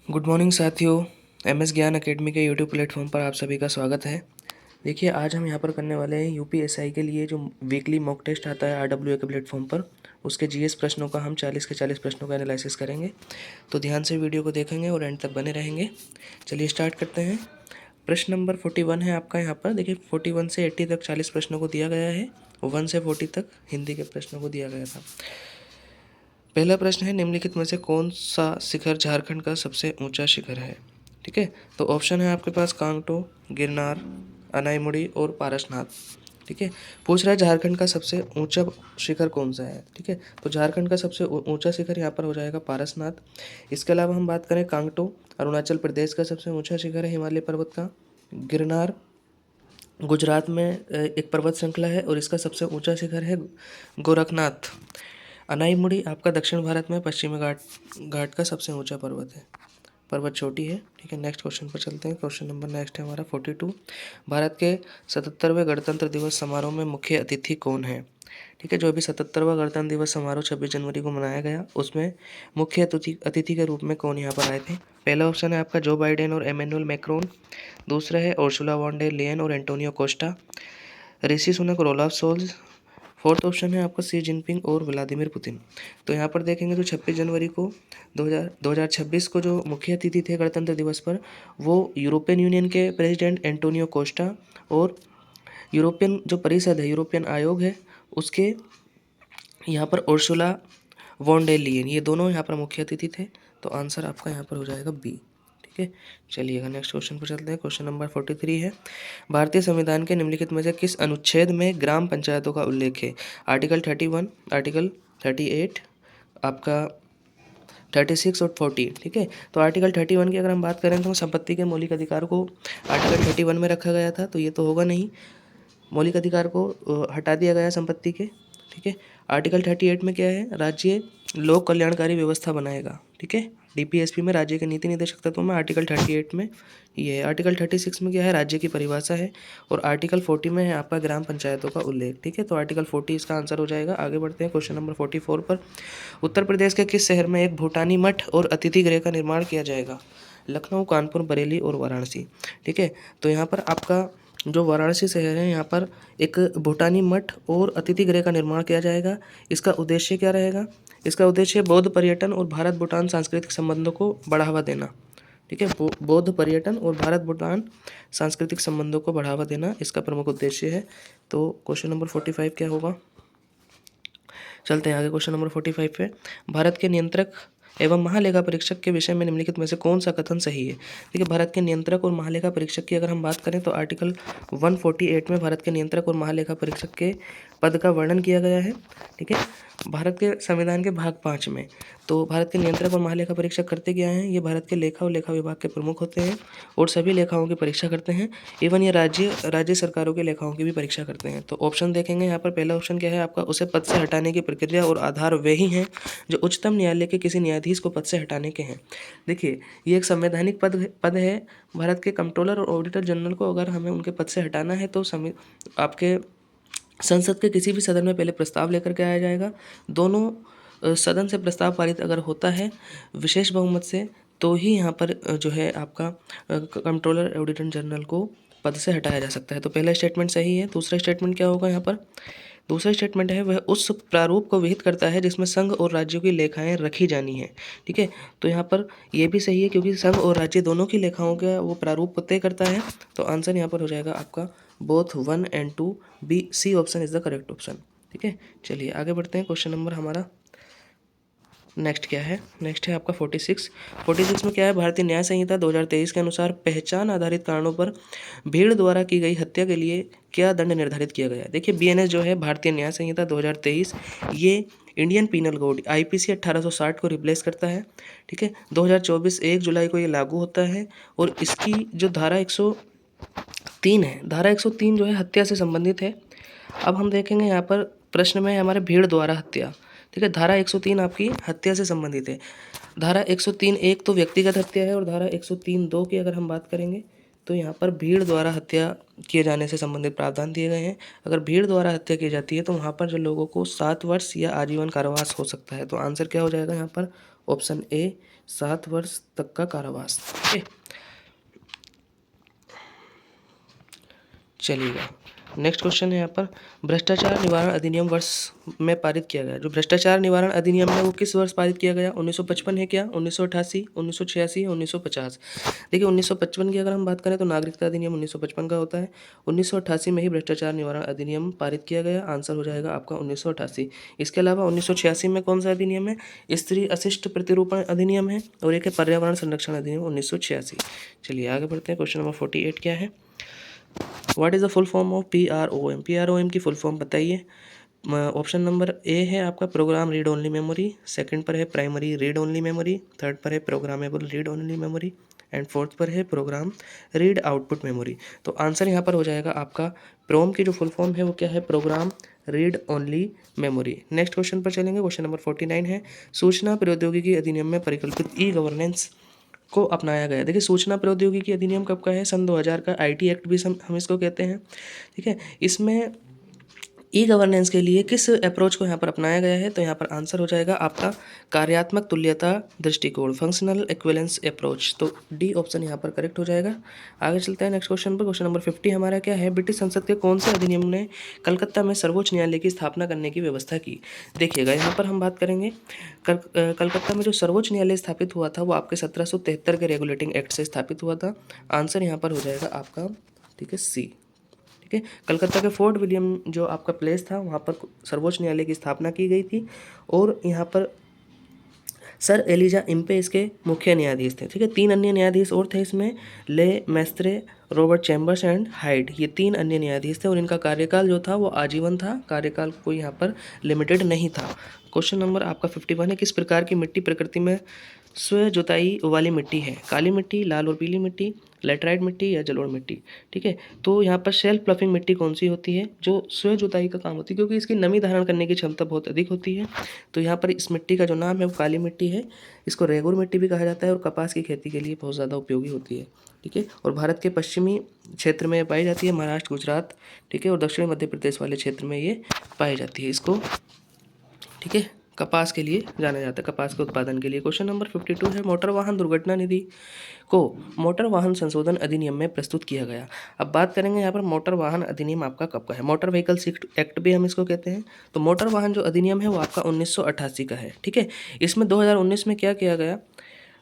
Good morning साथियों। MS ज्ञान academy के यूट्यूब प्लेटफॉर्म पर आप सभी का स्वागत है। देखिए, आज हम यहाँ पर करने वाले हैं यूपीएसआई के लिए जो वीकली मॉक टेस्ट आता है आरडब्ल्यूए के प्लेटफॉर्म पर, उसके जीएस प्रश्नों का हम 40 के 40 प्रश्नों का एनालिसिस करेंगे। तो ध्यान से वीडियो को देखेंगे और एंड तक बने रहेंगे। चलिए स्टार्ट करते हैं। प्रश्न नंबर 41 है आपका यहाँ पर। देखिए, 41 से 80 तक 40 प्रश्नों को दिया गया है, 1 से 40 तक हिंदी के प्रश्नों को दिया गया था। पहला प्रश्न है, निम्नलिखित में से कौन सा शिखर झारखंड का सबसे ऊंचा शिखर है। ठीक है, तो ऑप्शन है आपके पास कांगटो, गिरनार, अनाईमुड़ी और पारसनाथ। ठीक है, पूछ रहा है झारखंड का सबसे ऊंचा शिखर कौन सा है। ठीक है, तो झारखंड का सबसे ऊंचा शिखर यहाँ पर हो जाएगा पारसनाथ। इसके अलावा हम बात करें कांगटो, अरुणाचल प्रदेश का सबसे ऊंचा शिखर है हिमालय पर्वत का। गिरनार गुजरात में एक पर्वत श्रृंखला है और इसका सबसे ऊंचा शिखर है गोरखनाथ। अनाईमुड़ी आपका दक्षिण भारत में पश्चिमी घाट का सबसे ऊंचा पर्वत है, पर्वत चोटी है। ठीक है, नेक्स्ट क्वेश्चन पर चलते हैं। क्वेश्चन नंबर नेक्स्ट है हमारा 42। भारत के 77वें गणतंत्र दिवस समारोह में मुख्य अतिथि कौन है। ठीक है, जो अभी 77वां गणतंत्र दिवस समारोह 26 जनवरी को मनाया गया, उसमें मुख्य अतिथि के रूप में कौन यहाँ पर आए थे। पहला ऑप्शन है आपका जो बाइडेन और एमेनुअल मैक्रोन। दूसरा है उर्सुला वॉन डर लेयन और एंटोनियो कोस्टा। ऋषि सुनक और ओलाफ सोल्ज। फोर्थ ऑप्शन है आपका सी जिनपिंग और व्लादिमीर पुतिन। तो यहाँ पर देखेंगे तो 26 जनवरी को 2026 को जो मुख्य अतिथि थे गणतंत्र दिवस पर, वो यूरोपियन यूनियन के प्रेसिडेंट एंटोनियो कोस्टा और यूरोपियन जो परिषद है, यूरोपियन आयोग है, उसके यहाँ पर उर्सुला वॉन डर लेयन, ये दोनों यहाँ पर मुख्य अतिथि थे। तो आंसर आपका यहाँ पर हो जाएगा बी। ठीक है, चलिएगा नेक्स्ट क्वेश्चन पर चलते हैं। क्वेश्चन नंबर 43 है, भारतीय संविधान के निम्नलिखित में से किस अनुच्छेद में ग्राम पंचायतों का उल्लेख है। आर्टिकल 31, आर्टिकल 38, आपका 36 और 40। ठीक है, तो आर्टिकल 31 की अगर हम बात करें तो संपत्ति के मौलिक अधिकार को आर्टिकल 31 में रखा गया था, तो ये तो होगा नहीं। मौलिक अधिकार को हटा दिया गया संपत्ति के। ठीक है, आर्टिकल 38 में क्या है, राज्य लोक कल्याणकारी व्यवस्था बनाएगा। ठीक है, डीपीएसपी में राज्य के नीति निदेशक तत्वों में आर्टिकल 38 में ये है। आर्टिकल 36 में क्या है, राज्य की परिभाषा है। और आर्टिकल 40 में है आपका ग्राम पंचायतों का उल्लेख। ठीक है, तो आर्टिकल 40 इसका आंसर हो जाएगा। आगे बढ़ते हैं क्वेश्चन नंबर 44 पर। उत्तर प्रदेश के किस शहर में एक भूटानी मठ और अतिथि गृह का निर्माण किया जाएगा। लखनऊ, कानपुर, बरेली और वाराणसी। ठीक है, तो यहाँ पर आपका जो वाराणसी शहर है, यहाँ पर एक भूटानी मठ और अतिथि गृह का निर्माण किया जाएगा। इसका उद्देश्य क्या रहेगा, इसका उद्देश्य बौद्ध पर्यटन और भारत भूटान सांस्कृतिक संबंधों को बढ़ावा देना। ठीक है, बौद्ध पर्यटन और भारत भूटान सांस्कृतिक संबंधों को बढ़ावा देना इसका प्रमुख उद्देश्य है। तो क्वेश्चन नंबर 45 क्या होगा। चलते हैं आगे क्वेश्चन नंबर 45 पे। भारत के नियंत्रक एवं महालेखा परीक्षक के विषय में निम्नलिखित में से कौन सा कथन सही है। देखिए, भारत के नियंत्रक और महालेखा परीक्षक की अगर हम बात करें तो आर्टिकल 148 में भारत के नियंत्रक और महालेखा परीक्षक के पद का वर्णन किया गया है। ठीक है, भारत के संविधान के भाग 5 में। तो भारत के नियंत्रक और महालेखा परीक्षक करते क्या हैं, ये भारत के लेखा और लेखा विभाग के प्रमुख होते हैं और सभी लेखाओं की परीक्षा करते हैं। इवन ये राज्य सरकारों के लेखाओं की भी परीक्षा करते हैं। तो ऑप्शन देखेंगे यहाँ पर, पहला ऑप्शन क्या है आपका, उसे पद से हटाने की प्रक्रिया और आधार वे ही हैं जो उच्चतम न्यायालय के किसी न्यायाधीश को पद से हटाने के हैं। देखिए, ये एक संवैधानिक पद है। भारत के कंट्रोलर और ऑडिटर जनरल को अगर हमें उनके पद से हटाना है तो आपके संसद के किसी भी सदन में पहले प्रस्ताव लेकर के आया जाएगा। दोनों सदन से प्रस्ताव पारित अगर होता है विशेष बहुमत से, तो ही यहाँ पर जो है आपका कंट्रोलर ऑडिटर जनरल को पद से हटाया जा सकता है। तो पहला स्टेटमेंट सही है। दूसरा स्टेटमेंट क्या होगा यहाँ पर, दूसरा स्टेटमेंट है वह उस प्रारूप को विहित करता है जिसमें संघ और राज्यों की लेखाएं रखी जानी है। ठीक है, तो यहाँ पर ये भी सही है क्योंकि संघ और राज्य दोनों की लेखाओं का वो प्रारूप तय करता है। तो आंसर यहाँ पर हो जाएगा आपका both 1 and 2, B C option is the correct option. ठीक है, चलिए आगे बढ़ते हैं। क्वेश्चन नंबर हमारा नेक्स्ट क्या है, नेक्स्ट है आपका 46 में क्या है, भारतीय न्याय संहिता 2023 के अनुसार पहचान आधारित कारणों पर भीड़ द्वारा की गई हत्या के लिए क्या दंड निर्धारित किया गया है। देखिए, बीएनएस जो है भारतीय न्याय संहिता 2023, ये इंडियन पीनल कोड आईपीसी 1860 को रिप्लेस करता है। ठीक है, 2024 1 जुलाई को ये लागू होता है और इसकी जो धारा 103 है, धारा 103 जो है हत्या से संबंधित है। अब हम देखेंगे यहाँ पर प्रश्न में हमारे भीड़ द्वारा हत्या। ठीक है, धारा 103 आपकी हत्या से संबंधित है। धारा 103 एक तो व्यक्तिगत हत्या है और धारा 103 2 की अगर हम बात करेंगे तो यहाँ पर भीड़ द्वारा हत्या किए जाने से संबंधित प्रावधान दिए गए हैं। अगर भीड़ द्वारा हत्या की जाती है तो वहाँ पर जो लोगों को 7 वर्ष या आजीवन कारावास हो सकता है। तो आंसर क्या हो जाएगा यहाँ पर, ऑप्शन ए 7 वर्ष तक का कारावास। ठीक है, चलिएगा नेक्स्ट क्वेश्चन है यहाँ पर, भ्रष्टाचार निवारण अधिनियम वर्ष में पारित किया गया। जो भ्रष्टाचार निवारण अधिनियम है वो किस वर्ष पारित किया गया? 1955 है क्या, 1988, 1986, 1950? देखिए 1955 की अगर हम बात करें तो नागरिकता अधिनियम 1955 का होता है। 1988 में ही भ्रष्टाचार निवारण अधिनियम पारित किया गया, आंसर हो जाएगा आपका 1988। इसके अलावा 1986 में कौन सा अधिनियम है? स्त्री अशिष्ट प्रतिरूपण अधिनियम है, और एक है पर्यावरण संरक्षण अधिनियम 1986। चलिए आगे बढ़ते हैं, क्वेश्चन नंबर 48 क्या है? What is the full form of PROM? PROM की फुल फॉर्म बताइए। ऑप्शन नंबर ए है आपका program read only memory, second पर है primary read only memory, third पर है programmable read only memory, and fourth पर है प्रोग्राम रीड आउटपुट मेमोरी। तो आंसर यहाँ पर हो जाएगा आपका प्रोम की जो फुल फॉर्म है वो क्या है? Program read only memory. Next question पर चलेंगे, क्वेश्चन नंबर 49 है, सूचना प्रौद्योगिकी अधिनियम में परिकल्पित ई गवर्नेंस को अपनाया गया। देखिए सूचना प्रौद्योगिकी अधिनियम कब का है? सन 2000 का, IT एक्ट भी हम इसको कहते हैं। ठीक है, इसमें ई गवर्नेंस के लिए किस अप्रोच को यहाँ पर अपनाया गया है? तो यहाँ पर आंसर हो जाएगा आपका कार्यात्मक तुल्यता दृष्टिकोण, फंक्शनल इक्विवेलेंस अप्रोच। तो डी ऑप्शन यहाँ पर करेक्ट हो जाएगा। आगे चलते हैं नेक्स्ट क्वेश्चन पर, क्वेश्चन नंबर 50 हमारा क्या है? ब्रिटिश संसद के कौन से अधिनियम ने कलकत्ता में सर्वोच्च न्यायालय की स्थापना करने की व्यवस्था की? देखिएगा यहाँ पर हम बात करेंगे कलकत्ता में जो सर्वोच्च न्यायालय स्थापित हुआ था वो आपके 1773 के रेगुलेटिंग एक्ट से स्थापित हुआ था। आंसर यहाँ पर हो जाएगा आपका, ठीक है, सी। ठीक है, कलकत्ता के फोर्ट विलियम जो आपका प्लेस था वहाँ पर सर्वोच्च न्यायालय की स्थापना की गई थी, और यहाँ पर सर एलिजा इम्पे इसके मुख्य न्यायाधीश थे। ठीक है, 3 अन्य न्यायाधीश और थे इसमें, ले मैस्त्रे, रॉबर्ट चैम्बर्स एंड हाइड, ये 3 अन्य न्यायाधीश थे, और इनका कार्यकाल जो था वो आजीवन था, कार्यकाल कोई यहाँ पर लिमिटेड नहीं था। क्वेश्चन नंबर आपका 51 है, किस प्रकार की मिट्टी प्रकृति में स्व जुताई वाली मिट्टी है? काली मिट्टी, लाल और पीली मिट्टी, लेटराइट मिट्टी या जलोढ़ मिट्टी? ठीक है, तो यहाँ पर सेल्फ प्लफिंग मिट्टी कौन सी होती है? जो स्व जुताई का काम होती है, क्योंकि इसकी नमी धारण करने की क्षमता बहुत अधिक होती है। तो यहाँ पर इस मिट्टी का जो नाम है वो काली मिट्टी है। इसको रेगुर मिट्टी भी कहा जाता है, और कपास की खेती के लिए बहुत ज़्यादा उपयोगी होती है। ठीक है, और भारत के पश्चिमी क्षेत्र में पाई जाती है, महाराष्ट्र, गुजरात, ठीक है, और दक्षिणी मध्य प्रदेश वाले क्षेत्र में ये पाई जाती है। इसको, ठीक है, कपास के लिए जाना जाता है, कपास के उत्पादन के लिए। क्वेश्चन नंबर 52 है, मोटर वाहन दुर्घटना निधि को मोटर वाहन संशोधन अधिनियम में प्रस्तुत किया गया। अब बात करेंगे यहाँ पर मोटर वाहन अधिनियम आपका कब का है? मोटर व्हीकल्स एक्ट भी हम इसको कहते हैं। तो मोटर वाहन जो अधिनियम है वो आपका 1988 का है। ठीक है, इसमें 2019 में क्या किया गया?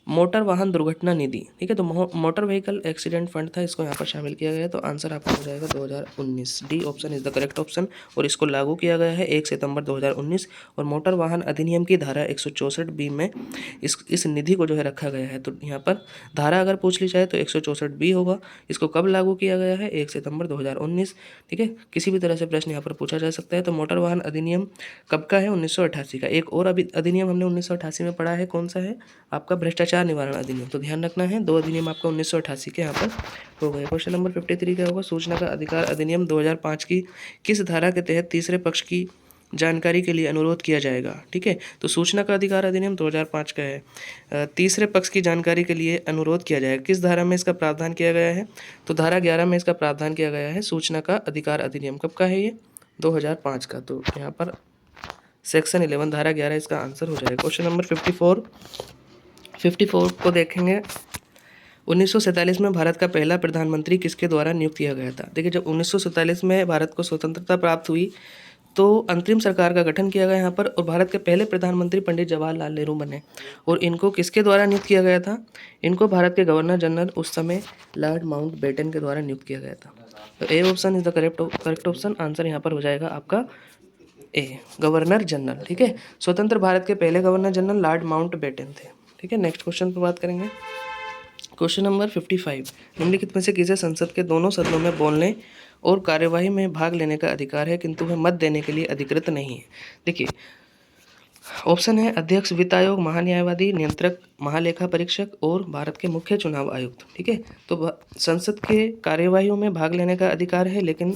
मोटर वाहन दुर्घटना निधि। ठीक है, तो मोटर व्हीकल एक्सीडेंट फंड था, इसको यहाँ पर शामिल किया गया। तो आंसर आपका हो जाएगा 2019, D option is the correct option. और इसको लागू किया गया है 1 सितंबर 2019, और मोटर वाहन अधिनियम की धारा 164B में इस निधि को जो है रखा गया है। तो यहाँ पर धारा अगर पूछ ली जाए तो 164B होगा। इसको कब लागू किया गया है? 1 सितंबर 2019। ठीक है, किसी भी तरह से प्रश्न यहाँ पर पूछा जा सकता है। तो मोटर वाहन अधिनियम कब का है? 1988 का। एक और अभी अधिनियम हमने 1988 में पढ़ा है, कौन सा है? आपका भ्रष्टाचार निवारण अधिनियम। तो ध्यान रखना है, 2 अधिनियम आपका 1988 के यहाँ पर हो गए। क्वेश्चन नंबर 53 क्या होगा? सूचना का अधिकार अधिनियम 2005 की किस धारा के तहत तीसरे पक्ष की जानकारी के लिए अनुरोध किया जाएगा? ठीक है, तो सूचना का अधिकार अधिनियम 2005 का है, तीसरे पक्ष की जानकारी के लिए अनुरोध किया जाएगा। किस धारा में इसका प्रावधान किया गया है? तो धारा 11 में इसका प्रावधान किया गया है। सूचना का अधिकार अधिनियम कब का है? ये 2005 का। तो यहाँ पर सेक्शन 11 धारा 11 इसका आंसर हो जाएगा। क्वेश्चन नंबर 54 को देखेंगे। 1947 में भारत का पहला प्रधानमंत्री किसके द्वारा नियुक्त किया गया था? देखिए, जब 1947 में भारत को स्वतंत्रता प्राप्त हुई तो अंतरिम सरकार का गठन किया गया यहाँ पर, और भारत के पहले प्रधानमंत्री पंडित जवाहरलाल नेहरू बने। और इनको किसके द्वारा नियुक्त किया गया था? इनको भारत के गवर्नर जनरल उस समय लॉर्ड माउंटबेटन के द्वारा नियुक्त किया गया था। तो A option is the correct option. Answer यहाँ पर हो जाएगा आपका ए, गवर्नर जनरल। ठीक है, स्वतंत्र भारत के पहले गवर्नर जनरल लॉर्ड माउंटबेटन थे। ठीक है, नेक्स्ट क्वेश्चन पर बात करेंगे। क्वेश्चन नंबर 55, निम्नलिखित में से किसे संसद के दोनों सदनों में बोलने और कार्यवाही में भाग लेने का अधिकार है किंतु वह मत देने के लिए अधिकृत नहीं है? देखिए, ऑप्शन है अध्यक्ष, वित्त आयोग, महान्यायवादी, नियंत्रक, महालेखा परीक्षक और भारत के मुख्य चुनाव आयुक्त। ठीक है, तो संसद के कार्यवाहियों में भाग लेने का अधिकार है, लेकिन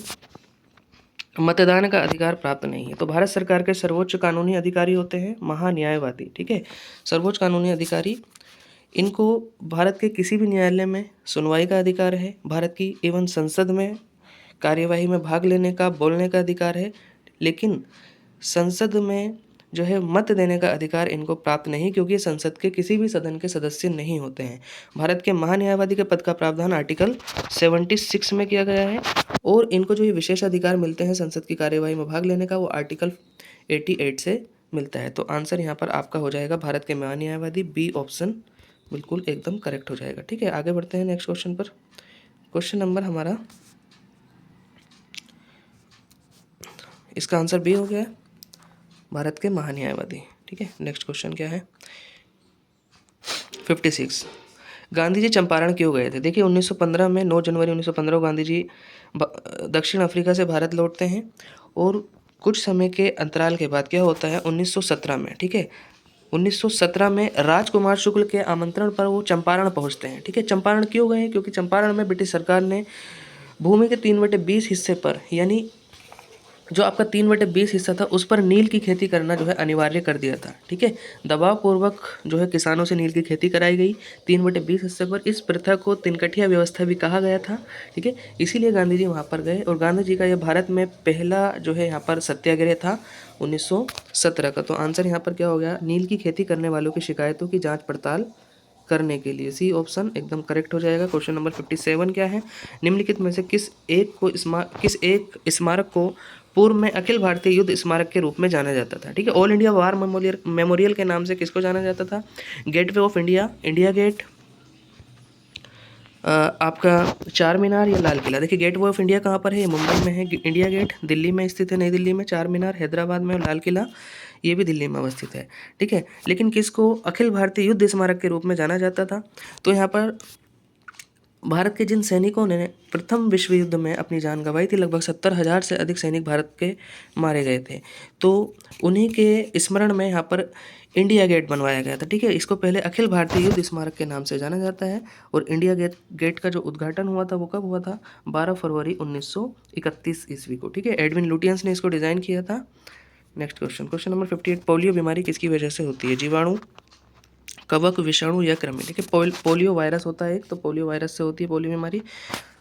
मतदान का अधिकार प्राप्त नहीं है। तो भारत सरकार के सर्वोच्च कानूनी अधिकारी होते हैं महान्यायवादी। ठीक है, सर्वोच्च कानूनी अधिकारी, इनको भारत के किसी भी न्यायालय में सुनवाई का अधिकार है, भारत की एवं संसद में कार्यवाही में भाग लेने का, बोलने का अधिकार है, लेकिन संसद में जो है मत देने का अधिकार इनको प्राप्त नहीं, क्योंकि ये संसद के किसी भी सदन के सदस्य नहीं होते हैं। भारत के महान्यायवादी के पद का प्रावधान आर्टिकल 76 में किया गया है, और इनको जो ये विशेष अधिकार मिलते हैं संसद की कार्यवाही में भाग लेने का, वो आर्टिकल 88 से मिलता है। तो आंसर यहाँ पर आपका हो जाएगा भारत के महान्यायवादी, बी ऑप्शन बिल्कुल एकदम करेक्ट हो जाएगा। ठीक है, आगे बढ़ते हैं नेक्स्ट क्वेश्चन पर। क्वेश्चन नंबर हमारा, इसका आंसर बी हो गया है, भारत के महान्यायवादी। ठीक है, नेक्स्ट क्वेश्चन क्या है, 56, गांधी जी चंपारण क्यों गए थे? देखिए 1915 में 9 जनवरी 1915 गांधी जी दक्षिण अफ्रीका से भारत लौटते हैं, और कुछ समय के अंतराल के बाद क्या होता है 1917 में, ठीक है, 1917 में राजकुमार शुक्ल के आमंत्रण पर वो चंपारण पहुंचते हैं। ठीक है, चंपारण क्यों गए? क्योंकि चंपारण में ब्रिटिश सरकार ने भूमि के 3/20 हिस्से पर, यानी जो आपका 3/20 हिस्सा था उस पर नील की खेती करना जो है अनिवार्य कर दिया था। ठीक है, दबावपूर्वक जो है किसानों से नील की खेती कराई गई 3/20 हिस्से पर। इस प्रथा को तिनकठिया व्यवस्था भी कहा गया था। ठीक है, इसीलिए गांधी जी वहाँ पर गए, और गांधी जी का यह भारत में पहला जो है यहाँ पर सत्याग्रह था 1917 का। तो आंसर यहाँ पर क्या हो गया, नील की खेती करने वालों की शिकायतों की जाँच पड़ताल करने के लिए, सी ऑप्शन एकदम करेक्ट हो जाएगा। क्वेश्चन नंबर 57 क्या है, निम्नलिखित में से किस एक स्मारक को पूर्व में अखिल भारतीय युद्ध स्मारक के रूप में जाना जाता था? ठीक है, ऑल इंडिया वार मेमोरियल के नाम से किसको जाना जाता था? Gateway of India, India gate, आपका चार मीनार या लाल किला? देखिए गेटवे ऑफ इंडिया कहाँ पर है? ये मुंबई में है। इंडिया गेट दिल्ली में स्थित है, नई दिल्ली में। चार मीनार हैदराबाद में, और लाल किला ये भी दिल्ली में अवस्थित है। ठीक है, लेकिन किसको अखिल भारतीय युद्ध स्मारक के रूप में जाना जाता था? तो यहाँ पर भारत के जिन सैनिकों ने प्रथम विश्व युद्ध में अपनी जान गंवाई थी, लगभग 70,000 से अधिक सैनिक भारत के मारे गए थे, तो उन्हीं के स्मरण में यहाँ पर इंडिया गेट बनवाया गया था। ठीक है, इसको पहले अखिल भारतीय युद्ध स्मारक के नाम से जाना जाता है, और इंडिया गेट का जो उद्घाटन हुआ था वो कब हुआ था? 12 फरवरी 1931 ईस्वी को। ठीक है, एडविन लुटियंस ने इसको डिज़ाइन किया था। Next question, question number 58, polio बीमारी किसकी वजह से होती है? जीवाणु, कवक, विषाणु या कृमि? देखिए पोलियो वायरस होता है एक, तो पोलियो वायरस से होती है पोलियो बीमारी।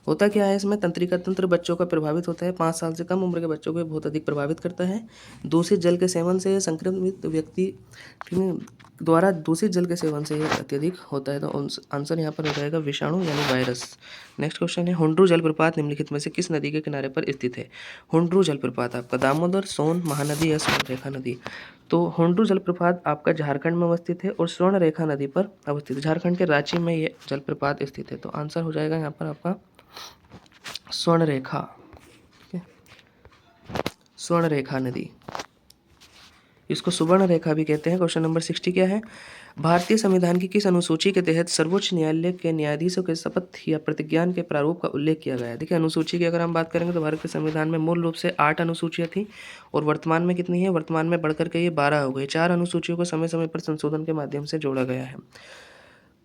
होता क्या है इसमें, तंत्रिका तंत्र बच्चों का प्रभावित होता है, 5 साल से कम उम्र के बच्चों को बहुत अधिक प्रभावित करता है। दूषित जल के सेवन से, संक्रमित व्यक्ति द्वारा दूषित जल के सेवन से यह अत्यधिक होता है। तो आंसर यहाँ पर हो जाएगा विषाणु यानी वायरस। नेक्स्ट क्वेश्चन है, हुंड्रू जलप्रपात निम्नलिखित में से किस नदी के किनारे पर स्थित है? हुंड्रू जलप्रपात आपका दामोदर, सोन, महानदी या स्वर्णरेखा नदी? तो हुंड्रू जलप्रपात आपका झारखंड में अवस्थित है, और स्वर्णरेखा नदी पर अवस्थित है। झारखंड के रांची में ये जलप्रपात स्थित है। तो आंसर हो जाएगा यहाँ पर आपका स्वर्णरेखा। ठीक है, स्वर्णरेखा नदी, इसको सुवर्ण रेखा भी कहते हैं। क्वेश्चन नंबर 60 क्या है, भारतीय संविधान की किस अनुसूची के तहत सर्वोच्च न्यायालय के न्यायाधीशों के शपथ या प्रतिज्ञान के प्रारूप का उल्लेख किया गया है? देखिए अनुसूची की अगर हम बात करेंगे तो भारत के संविधान में मूल रूप से 8 अनुसूचियाँ थी, और वर्तमान में कितनी है? वर्तमान में बढ़कर के ये 12 हो गई। 4 अनुसूचियों को समय समय पर संशोधन के माध्यम से जोड़ा गया है।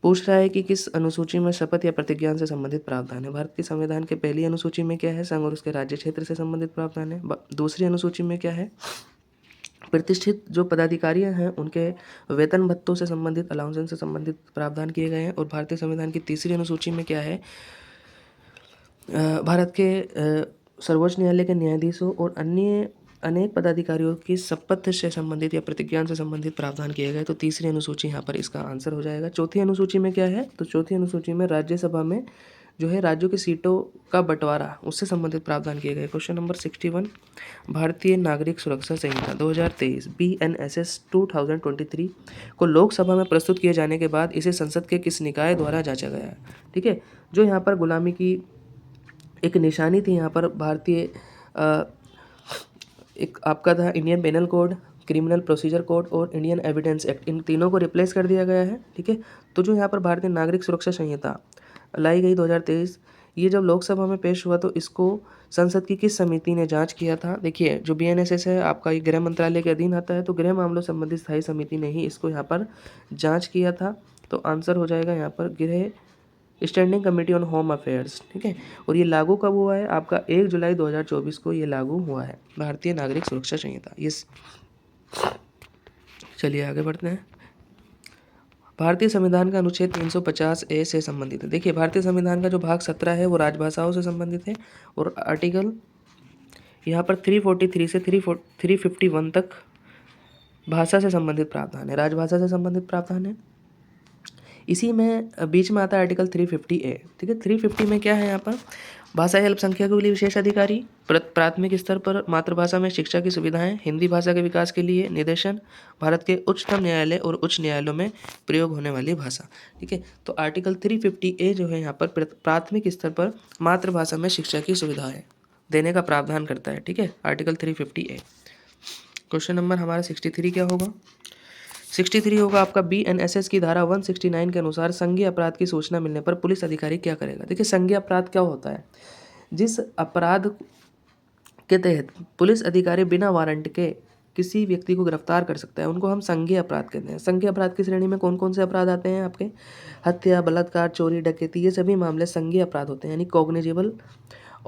पूछ रहा है कि किस अनुसूची में शपथ या प्रतिज्ञान से संबंधित प्रावधान है? भारत के संविधान के पहली अनुसूची में क्या है? संघ और उसके राज्य क्षेत्र से संबंधित प्रावधान है। दूसरी अनुसूची में क्या है? प्रतिष्ठित जो पदाधिकारी हैं उनके वेतन भत्तों से संबंधित, अलाउंसेंस से संबंधित प्रावधान किए गए हैं। और भारतीय संविधान की तीसरी अनुसूची में क्या है? भारत के सर्वोच्च न्यायालय के न्यायाधीशों और अन्य अनेक पदाधिकारियों की शपथ से संबंधित या प्रतिज्ञान से संबंधित प्रावधान किए गए। तो तीसरी अनुसूची यहाँ पर इसका आंसर हो जाएगा। चौथी अनुसूची में क्या है? तो चौथी अनुसूची में राज्यसभा में जो है राज्यों की सीटों का बंटवारा, उससे संबंधित प्रावधान किए गए। क्वेश्चन नंबर 61, भारतीय नागरिक सुरक्षा संहिता 2023 BNSS 2023 को लोकसभा में प्रस्तुत किए जाने के बाद इसे संसद के किस निकाय द्वारा जांचा गया है? ठीक है, जो यहाँ पर गुलामी की एक निशानी थी, यहाँ पर भारतीय एक आपका था Indian penal code, criminal procedure code और इंडियन एविडेंस एक्ट, इन तीनों को रिप्लेस कर दिया गया है। ठीक है, तो जो यहाँ पर भारतीय नागरिक सुरक्षा संहिता लाई गई 2023, ये जब लोकसभा में पेश हुआ तो इसको संसद की किस समिति ने जांच किया था? देखिए जो BNSS है आपका, ये गृह मंत्रालय के अधीन आता है, तो गृह मामलों संबंधित स्थायी समिति ने ही इसको यहाँ पर जांच किया था। तो आंसर हो जाएगा यहाँ पर गृह standing committee on home affairs. ठीक है, और ये लागू कब हुआ है? आपका 1 जुलाई 2024 को ये लागू हुआ है, भारतीय नागरिक सुरक्षा संहिता। ये चलिए आगे बढ़ते हैं। भारतीय संविधान का अनुच्छेद 350A से संबंधित है। देखिए भारतीय संविधान का जो भाग 17 है वो राजभाषाओं से संबंधित है, और आर्टिकल यहाँ पर 343 से 351 तक भाषा से संबंधित प्रावधान है, राजभाषा से संबंधित प्रावधान है। इसी में बीच में आता है आर्टिकल 350A, ठीक है। 350 में क्या है यहाँ पर, भाषाई अल्पसंख्यकों के लिए विशेष अधिकारी, प्राथमिक स्तर पर मातृभाषा में शिक्षा की सुविधाएं, हिंदी भाषा के विकास के लिए निर्देशन, भारत के उच्चतम न्यायालय और उच्च न्यायालयों में प्रयोग होने वाली भाषा, ठीक है। तो आर्टिकल 350A जो है यहाँ पर प्राथमिक स्तर पर मातृभाषा में शिक्षा की सुविधाएं देने का प्रावधान करता है, ठीक है, आर्टिकल 350A। क्वेश्चन नंबर हमारा 63 क्या होगा, 63 होगा आपका BNSS की धारा 169 के अनुसार संज्ञेय अपराध की सूचना मिलने पर पुलिस अधिकारी क्या करेगा। देखिए संज्ञेय अपराध क्या होता है, जिस अपराध के तहत पुलिस अधिकारी बिना वारंट के किसी व्यक्ति को गिरफ्तार कर सकता है उनको हम संज्ञेय अपराध कहते हैं। संज्ञेय अपराध की श्रेणी में कौन कौन से अपराध आते हैं आपके, हत्या, बलात्कार, चोरी, डकैती, ये सभी मामले संज्ञेय अपराध होते हैं, यानी कॉग्निजेबल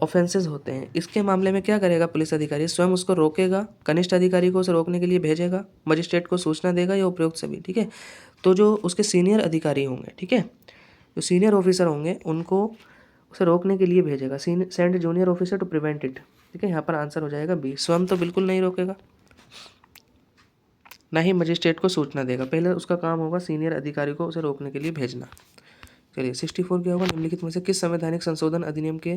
ऑफेंसेस होते हैं। इसके मामले में क्या करेगा पुलिस अधिकारी, स्वयं उसको रोकेगा, कनिष्ठ अधिकारी को उसे रोकने के लिए भेजेगा, मजिस्ट्रेट को सूचना देगा या उपयुक्त सभी, ठीक है। तो जो उसके सीनियर अधिकारी होंगे, ठीक है, जो सीनियर ऑफिसर होंगे उनको उसे रोकने के लिए भेजेगा, send junior officer to prevent it, ठीक है। यहाँ पर आंसर हो जाएगा बी, स्वयं तो बिल्कुल नहीं रोकेगा, ना ही मजिस्ट्रेट को सूचना देगा, पहले उसका काम होगा सीनियर अधिकारी को उसे रोकने के लिए भेजना। चलिए 64 क्या होगा, निम्नलिखित में से किस संवैधानिक संशोधन अधिनियम के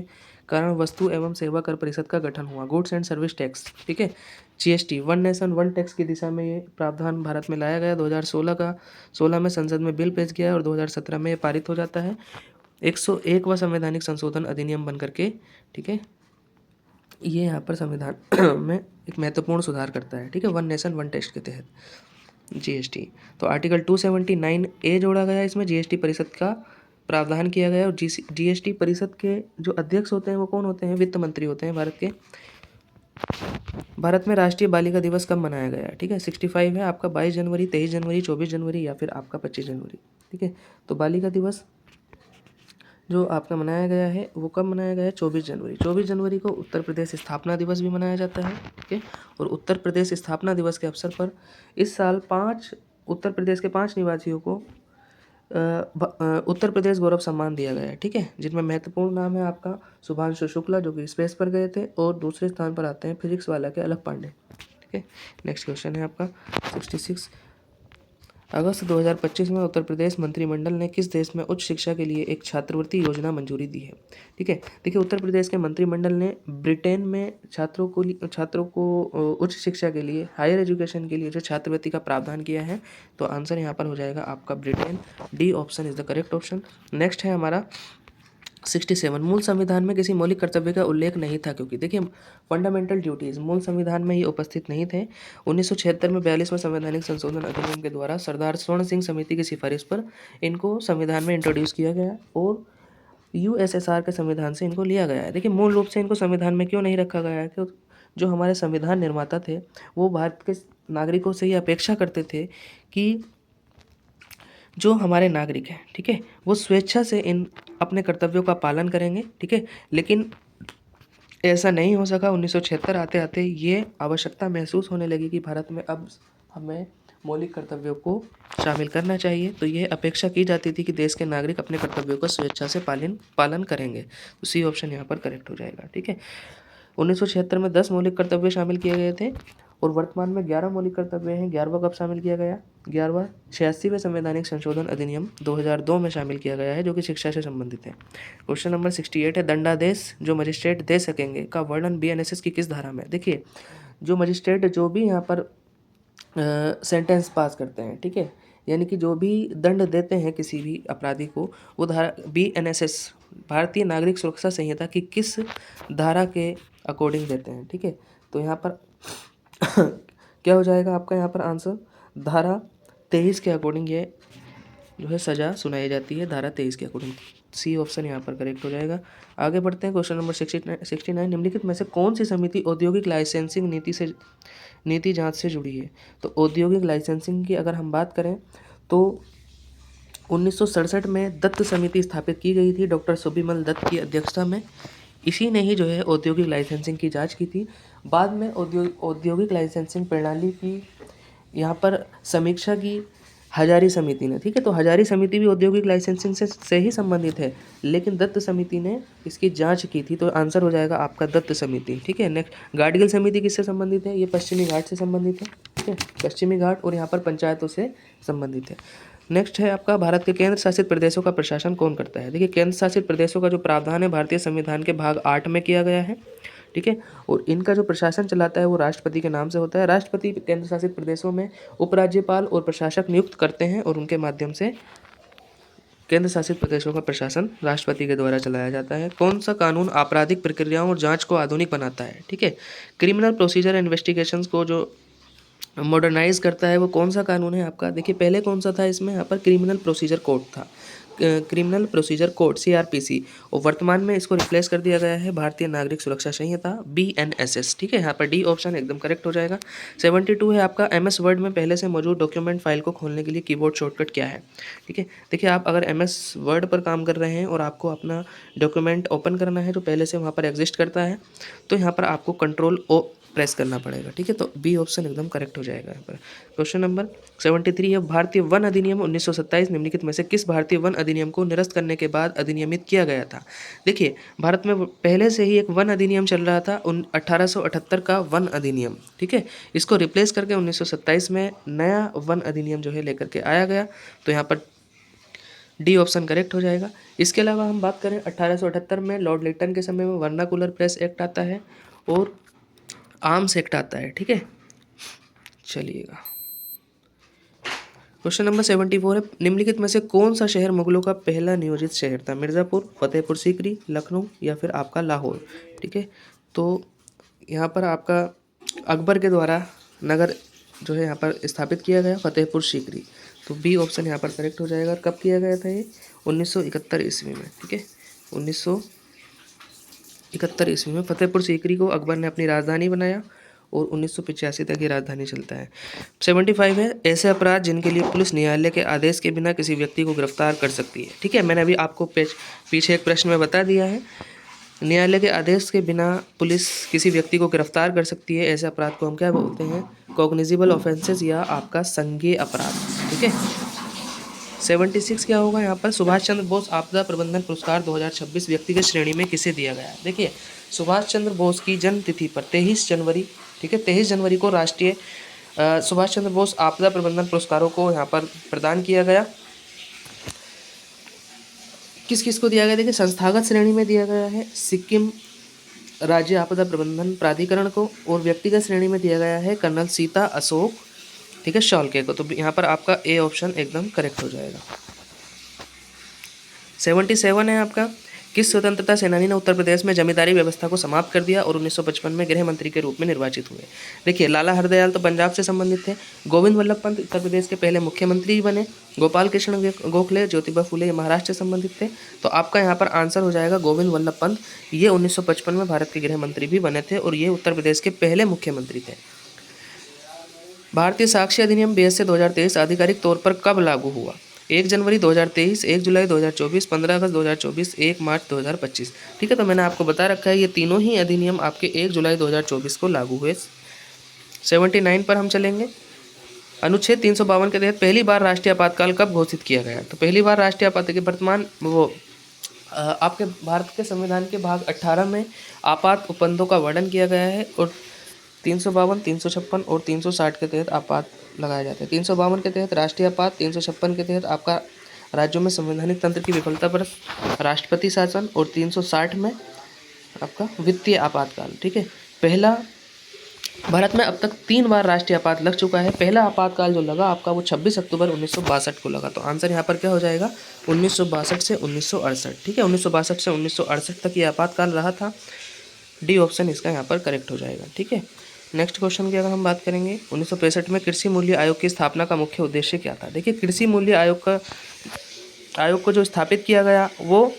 कारण वस्तु एवं सेवा कर परिषद का गठन हुआ, गुड्स एंड सर्विस टैक्स, ठीक है, GST, one nation one tax की दिशा में ये प्रावधान भारत में लाया गया। 2016 में संसद में बिल पेश किया और 2017 में ये पारित हो जाता है। 101वां संवैधानिक संशोधन अधिनियम बन करके, ठीक है, ये यहाँ पर संविधान में एक महत्वपूर्ण सुधार करता है, ठीक है, वन नेशन वन टैक्स के तहत GST। तो आर्टिकल 279A जोड़ा गया, इसमें GST परिषद का प्रावधान किया गया। और GST परिषद के जो अध्यक्ष होते हैं वो कौन होते हैं, वित्त मंत्री होते हैं भारत के। भारत में राष्ट्रीय बालिका दिवस कब मनाया गया, ठीक है, 65 है आपका, 22 जनवरी, 23 जनवरी, 24 जनवरी या फिर आपका 25 जनवरी, ठीक है। तो बालिका दिवस जो आपका मनाया गया है वो कब मनाया गया है, 24 जनवरी। 24 जनवरी को उत्तर प्रदेश स्थापना दिवस भी मनाया जाता है, ठीक है। और उत्तर प्रदेश स्थापना दिवस के अवसर पर इस साल उत्तर प्रदेश के 5 निवासियों को उत्तर प्रदेश गौरव सम्मान दिया गया है, ठीक है, जिनमें महत्वपूर्ण नाम है आपका शुभांशु शुक्ला जो कि स्पेस पर गए थे, और दूसरे स्थान पर आते हैं फिजिक्स वाला के अलख पांडे, ठीक है। नेक्स्ट क्वेश्चन है आपका 66, अगस्त 2025 में उत्तर प्रदेश मंत्रिमंडल ने किस देश में उच्च शिक्षा के लिए एक छात्रवृत्ति योजना मंजूरी दी है, ठीक है। देखिए उत्तर प्रदेश के मंत्रिमंडल ने ब्रिटेन में छात्रों को उच्च शिक्षा के लिए, हायर एजुकेशन के लिए जो छात्रवृत्ति का प्रावधान किया है। तो आंसर यहाँ पर हो जाएगा आपका Britain, D option is the correct option. Next है हमारा 67, मूल संविधान में किसी मौलिक कर्तव्य का उल्लेख नहीं था, क्योंकि देखिए फंडामेंटल ड्यूटीज मूल संविधान में ये उपस्थित नहीं थे। 1976 में 42वें संवैधानिक संशोधन अधिनियम के द्वारा सरदार स्वर्ण सिंह समिति की सिफारिश पर इनको संविधान में इंट्रोड्यूस किया गया और USSR के संविधान से इनको लिया गया है। देखिए मूल रूप से इनको संविधान में क्यों नहीं रखा गया है, कि जो हमारे संविधान निर्माता थे वो भारत के नागरिकों से ये अपेक्षा करते थे कि जो हमारे नागरिक हैं, ठीक है, वो स्वेच्छा से इन अपने कर्तव्यों का पालन करेंगे, ठीक है। लेकिन ऐसा नहीं हो सका। 1976 आते आते ये आवश्यकता महसूस होने लगी कि भारत में अब हमें मौलिक कर्तव्यों को शामिल करना चाहिए। तो ये अपेक्षा की जाती थी कि देश के नागरिक अपने कर्तव्यों को स्वेच्छा से पालन करेंगे। तो सी ऑप्शन यहाँ पर करेक्ट हो जाएगा, ठीक है। 1976 में 10 मौलिक कर्तव्य शामिल किए गए थे और वर्तमान में 11 मौलिक कर्तव्य हैं। 11वां कब शामिल किया गया, 11वां 86वें संवैधानिक संशोधन अधिनियम 2002 में शामिल किया गया है, जो कि शिक्षा से संबंधित है। क्वेश्चन नंबर 68 है, दंडादेश जो मजिस्ट्रेट दे सकेंगे का वर्णन BNSS की किस धारा में। देखिए जो मजिस्ट्रेट जो भी यहाँ पर सेंटेंस पास करते हैं, ठीक है, यानी कि जो भी दंड देते हैं किसी भी अपराधी को, वो धारा BNSS भारतीय नागरिक सुरक्षा संहिता की किस धारा के अकॉर्डिंग देते हैं, ठीक है। तो यहाँ पर क्या हो जाएगा आपका यहाँ पर आंसर, धारा 23 के अकॉर्डिंग ये जो है सज़ा सुनाई जाती है, धारा 23 के अकॉर्डिंग। सी ऑप्शन यहाँ पर करेक्ट हो जाएगा। आगे बढ़ते हैं क्वेश्चन नंबर 69, निम्नलिखित में से कौन सी समिति औद्योगिक लाइसेंसिंग नीति जांच से जुड़ी है। तो औद्योगिक लाइसेंसिंग की अगर हम बात करें तो 1967 में दत्त समिति स्थापित की गई थी डॉक्टर सुबिमल दत्त की अध्यक्षता में। इसी ने ही जो है औद्योगिक लाइसेंसिंग की जांच की थी। बाद में औद्योगिक लाइसेंसिंग प्रणाली की यहाँ पर समीक्षा की हजारी समिति ने, ठीक है। तो हजारी समिति भी औद्योगिक लाइसेंसिंग से ही संबंधित है, लेकिन दत्त समिति ने इसकी जांच की थी, तो आंसर हो जाएगा आपका दत्त समिति, ठीक है। नेक्स्ट, गाडगिल समिति किससे संबंधित है? ये पश्चिमी घाट से संबंधित है, ठीक है, पश्चिमी घाट, और यहाँ पर पंचायतों से संबंधित है। नेक्स्ट है आपका, भारत के केंद्र शासित प्रदेशों का प्रशासन कौन करता है? देखिए, केंद्र शासित प्रदेशों का जो प्रावधान है भारतीय संविधान के भाग 8 में किया गया है, ठीक है। और इनका जो प्रशासन चलाता है वो राष्ट्रपति के नाम से होता है। राष्ट्रपति केंद्र शासित प्रदेशों में उपराज्यपाल और प्रशासक नियुक्त करते हैं, और उनके माध्यम से केंद्र शासित प्रदेशों का प्रशासन राष्ट्रपति के द्वारा चलाया जाता है। कौन सा कानून आपराधिक प्रक्रियाओं और जांच को आधुनिक बनाता है? ठीक है, क्रिमिनल प्रोसीजर इन्वेस्टिगेशंस को जो मॉडर्नाइज करता है वो कौन सा कानून है आपका? देखिए, पहले कौन सा था इसमें, यहाँ पर क्रिमिनल प्रोसीजर कोड था, क्रिमिनल प्रोसीजर कोड CRPC, और वर्तमान में इसको रिप्लेस कर दिया गया है भारतीय नागरिक सुरक्षा संहिता BNSS, ठीक है। यहाँ पर डी ऑप्शन एकदम करेक्ट हो जाएगा। 72 है आपका, MS वर्ड में पहले से मौजूद डॉक्यूमेंट फाइल को खोलने के लिए कीबोर्ड शॉर्टकट क्या है? ठीक है, देखिए, आप अगर MS वर्ड पर काम कर रहे हैं और आपको अपना डॉक्यूमेंट ओपन करना है जो पहले से वहाँ पर एग्जिस्ट करता है, तो यहाँ पर आपको Ctrl+O प्रेस करना पड़ेगा, ठीक है। तो बी ऑप्शन एकदम करेक्ट हो जाएगा यहाँ पर। क्वेश्चन नंबर 73 है, भारतीय वन अधिनियम 1927 निम्नलिखित में से किस भारतीय वन अधिनियम को निरस्त करने के बाद अधिनियमित किया गया था? देखिए, भारत में पहले से ही एक वन अधिनियम चल रहा था, 1878 का वन अधिनियम, ठीक है। इसको रिप्लेस करके 1927 में नया वन अधिनियम जो है लेकर के आया गया, तो यहाँ पर डी ऑप्शन करेक्ट हो जाएगा। इसके अलावा हम बात करें 1878 में लॉर्ड लिटन के समय में वर्नाकुलर प्रेस एक्ट आता है और आर्म्स एक्ट आता है, ठीक है। चलिएगा, क्वेश्चन नंबर 74 है, निम्नलिखित में से कौन सा शहर मुगलों का पहला नियोजित शहर था? मिर्ज़ापुर, फतेहपुर सीकरी, लखनऊ या फिर आपका लाहौर, ठीक है। तो यहाँ पर आपका अकबर के द्वारा नगर जो है यहाँ पर स्थापित किया गया फतेहपुर सीकरी, तो बी ऑप्शन यहाँ पर करेक्ट हो जाएगा। कब किया गया था ये? 1971 ईस्वी में, ठीक है। 1971 ईस्वी में फतेहपुर सीकरी को अकबर ने अपनी राजधानी बनाया और 1985 तक ये राजधानी चलता है। 75 है, ऐसे अपराध जिनके लिए पुलिस न्यायालय के आदेश के बिना किसी व्यक्ति को गिरफ्तार कर सकती है, ठीक है। मैंने अभी आपको पीछे एक प्रश्न में बता दिया है, न्यायालय के आदेश के बिना पुलिस किसी व्यक्ति को गिरफ्तार कर सकती है। ऐसे अपराध को हम क्या बोलते हैं? कॉग्निजिबल ऑफेंसेस या आपका संज्ञेय अपराध, ठीक है। 76 क्या होगा यहाँ पर? सुभाष चंद्र बोस आपदा प्रबंधन पुरस्कार 2026 व्यक्तिगत श्रेणी में किसे दिया गया है? देखिए, सुभाष चंद्र बोस की जन्म तिथि पर 23 जनवरी, ठीक है, 23 जनवरी को राष्ट्रीय सुभाष चंद्र बोस आपदा प्रबंधन पुरस्कारों को यहाँ पर प्रदान किया गया। किस किस को दिया गया? देखिए, संस्थागत श्रेणी में दिया गया है सिक्किम राज्य आपदा प्रबंधन प्राधिकरण को, और व्यक्तिगत श्रेणी में दिया गया है कर्नल सीता अशोक, ठीक है, शॉल्के को। तो यहाँ पर आपका ए ऑप्शन एकदम करेक्ट हो जाएगा। 77 है आपका, किस स्वतंत्रता सेनानी ने उत्तर प्रदेश में जमींदारी व्यवस्था को समाप्त कर दिया और 1955 में गृह मंत्री के रूप में निर्वाचित हुए? देखिए, लाला हरदयाल तो पंजाब से संबंधित थे, गोविंद वल्लभ पंत उत्तर प्रदेश के पहले मुख्यमंत्री बने, गोपाल कृष्ण गोखले, ज्योतिबा फुले महाराष्ट्र से संबंधित थे। तो आपका यहाँ पर आंसर हो जाएगा गोविंद वल्लभ पंत, ये 1955 में भारत के गृह मंत्री भी बने थे और ये उत्तर प्रदेश के पहले मुख्यमंत्री थे। भारतीय साक्ष्य अधिनियम BSA 2023 आधिकारिक तौर पर कब लागू हुआ? 1 जनवरी 2023, 1 जुलाई 2024, 15 अगस्त 2024, 1 मार्च 2025, ठीक है। तो मैंने आपको बता रखा है ये तीनों ही अधिनियम आपके 1 जुलाई 2024 को लागू हुए। 79 पर हम चलेंगे। अनुच्छेद 352 के तहत पहली बार राष्ट्रीय आपातकाल कब घोषित किया गया? तो पहली बार राष्ट्रीय आपात के वर्तमान आपके भारत के संविधान के भाग 18 में आपात उपबंधों का वर्णन किया गया है, और 352, 356 और 360 के तहत आपात लगाए जाते हैं। 352 के तहत राष्ट्रीय आपात, 356 के तहत आपका राज्यों में संवैधानिक तंत्र की विफलता पर राष्ट्रपति शासन, और 360 में आपका वित्तीय आपातकाल, ठीक है। पहला भारत में अब तक 3 बार राष्ट्रीय आपात लग चुका है। पहला आपातकाल जो लगा आपका वो 26 अक्टूबर 1962 को लगा। तो आंसर यहाँ पर क्या हो जाएगा? 1962 से 1968, ठीक है। 1962 से 1968 तक ये आपातकाल रहा था। डी ऑप्शन इसका यहाँ पर करेक्ट हो जाएगा, ठीक है। नेक्स्ट क्वेश्चन की अगर हम बात करेंगे, 1965 में कृषि मूल्य आयोग की स्थापना का मुख्य उद्देश्य क्या था? देखिए, कृषि मूल्य आयोग को जो स्थापित किया गया वो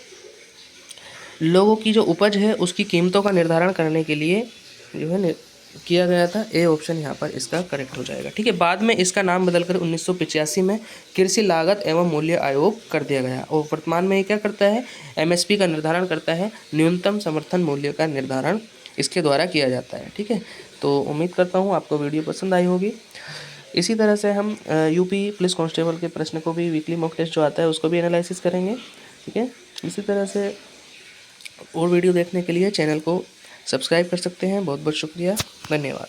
लोगों की जो उपज है उसकी कीमतों का निर्धारण करने के लिए जो है किया गया था। ए ऑप्शन यहाँ पर इसका करेक्ट हो जाएगा, ठीक है। बाद में इसका नाम बदलकर 1985 में कृषि लागत एवं मूल्य आयोग कर दिया गया, और वर्तमान में ये क्या करता है? MSP का निर्धारण करता है, न्यूनतम समर्थन मूल्य का निर्धारण इसके द्वारा किया जाता है, ठीक है। तो उम्मीद करता हूँ आपको वीडियो पसंद आई होगी। इसी तरह से हम यूपी पुलिस कांस्टेबल के प्रश्न को भी वीकली मॉक टेस्ट जो आता है उसको भी एनालिसिस करेंगे। ठीक है, इसी तरह से और वीडियो देखने के लिए चैनल को सब्सक्राइब कर सकते हैं। बहुत बहुत शुक्रिया, धन्यवाद।